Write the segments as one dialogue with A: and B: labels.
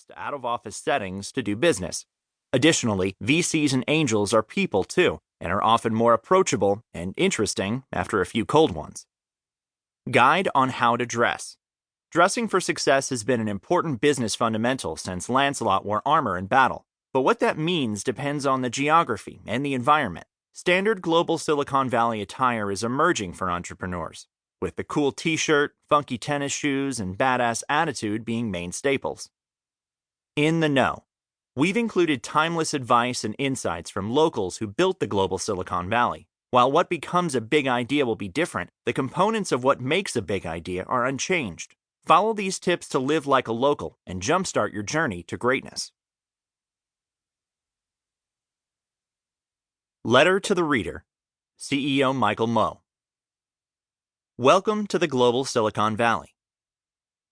A: access to out-of-office settings to do business. Additionally, VCs and angels are people too, and are often more approachable and interesting after a few cold ones. Guide on how to dress. Dressing for success has been an important business fundamental since Lancelot wore armor in battle. But what that means depends on the geography and the environment. Standard global Silicon Valley attire is emerging for entrepreneurs, with the cool t-shirt, funky tennis shoes, and badass attitude being main staples. In the know. We've included timeless advice and insights from locals who built the global Silicon Valley. While what becomes a big idea will be different, the components of what makes a big idea are unchanged. Follow these tips to live like a local and jumpstart your journey to greatness. Letter to the Reader, CEO Michael Moe. Welcome to the global Silicon Valley.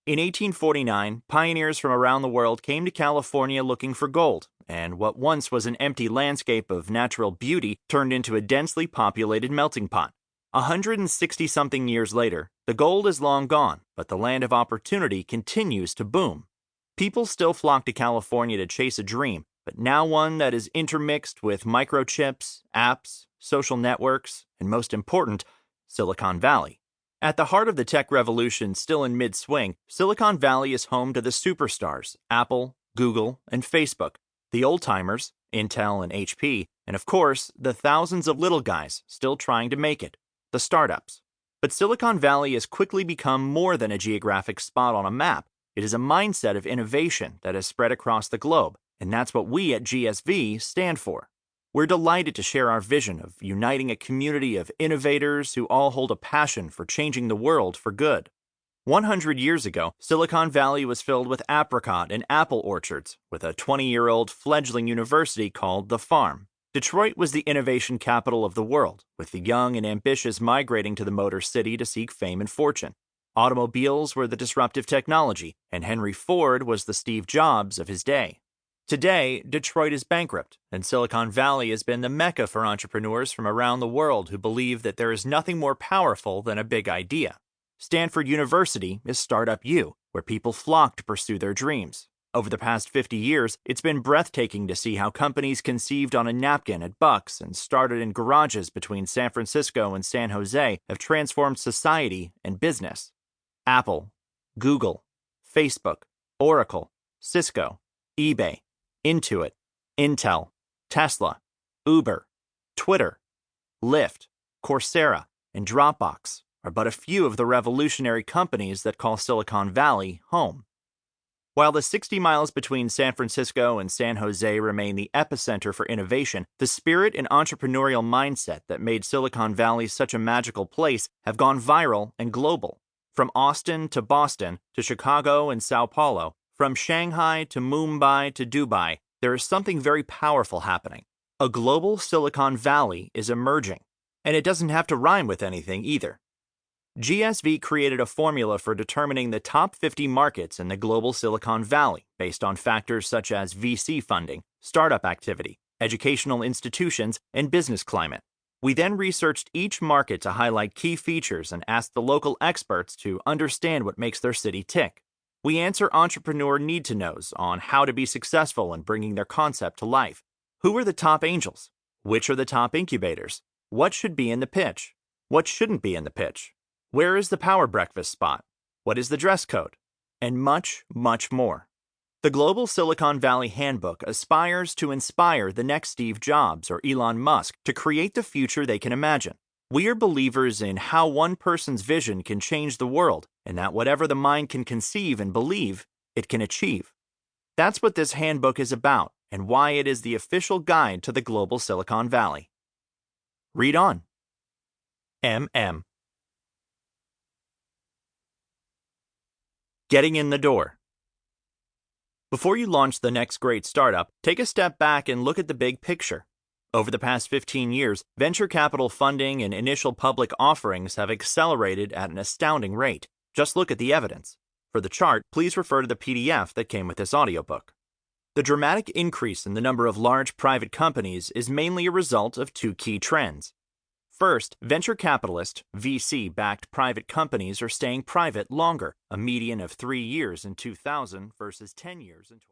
A: In 1849, pioneers from around the world came to California looking for gold, and what once was an empty landscape of natural beauty turned into a densely populated melting pot. 160-something years later, the gold is long gone, but the land of opportunity continues to boom. People still flock to California to chase a dream, but now one that is intermixed with microchips, apps, social networks, and most important, Silicon Valley. At the heart of the tech revolution still in mid-swing, Silicon Valley is home to the superstars, Apple, Google, and Facebook, the old-timers, Intel and HP, and of course, the thousands of little guys still trying to make it, the startups. But Silicon Valley has quickly become more than a geographic spot on a map. It is a mindset of innovation that has spread across the globe, and that's what we at GSV stand for. We're delighted to share our vision of uniting a community of innovators who all hold a passion for changing the world for good. 100 years ago, Silicon Valley was filled with apricot and apple orchards, with a 20-year-old fledgling university called The Farm. Detroit was the innovation capital of the world, with the young and ambitious migrating to the Motor City to seek fame and fortune. Automobiles were the disruptive technology, and Henry Ford was the Steve Jobs of his day. Today, Detroit is bankrupt, and Silicon Valley has been the mecca for entrepreneurs from around the world who believe that there is nothing more powerful than a big idea. Stanford University is Startup U, where people flock to pursue their dreams. Over the past 50 years, it's been breathtaking to see how companies conceived on a napkin at Bucks and started in garages between San Francisco and San Jose have transformed society and business. Apple, Google, Facebook, Oracle, Cisco, eBay, Intuit, Intel, Tesla, Uber, Twitter, Lyft, Coursera, and Dropbox are but a few of the revolutionary companies that call Silicon Valley home. While the 60 miles between San Francisco and San Jose remain the epicenter for innovation, the spirit and entrepreneurial mindset that made Silicon Valley such a magical place have gone viral and global. From Austin to Boston to Chicago and Sao Paulo, from Shanghai to Mumbai to Dubai, there is something very powerful happening. A global Silicon Valley is emerging, and it doesn't have to rhyme with anything either. GSV created a formula for determining the top 50 markets in the global Silicon Valley based on factors such as VC funding, startup activity, educational institutions, and business climate. We then researched each market to highlight key features and asked the local experts to understand what makes their city tick. We answer entrepreneur need-to-knows on how to be successful in bringing their concept to life. Who are the top angels? Which are the top incubators? What should be in the pitch? What shouldn't be in the pitch? Where is the power breakfast spot? What is the dress code? And much, much more. The Global Silicon Valley Handbook aspires to inspire the next Steve Jobs or Elon Musk to create the future they can imagine. We are believers in how one person's vision can change the world, and that whatever the mind can conceive and believe, it can achieve. That's what this handbook is about, and why it is the official guide to the global Silicon Valley. Read on. MM. Getting in the door. Before you launch the next great startup, take a step back and look at the big picture. Over the past 15 years, venture capital funding and initial public offerings have accelerated at an astounding rate. Just look at the evidence. For the chart, please refer to the PDF that came with this audiobook. The dramatic increase in the number of large private companies is mainly a result of two key trends. First, venture capitalist, VC-backed private companies are staying private longer, a median of 3 years in 2000 versus 10 years in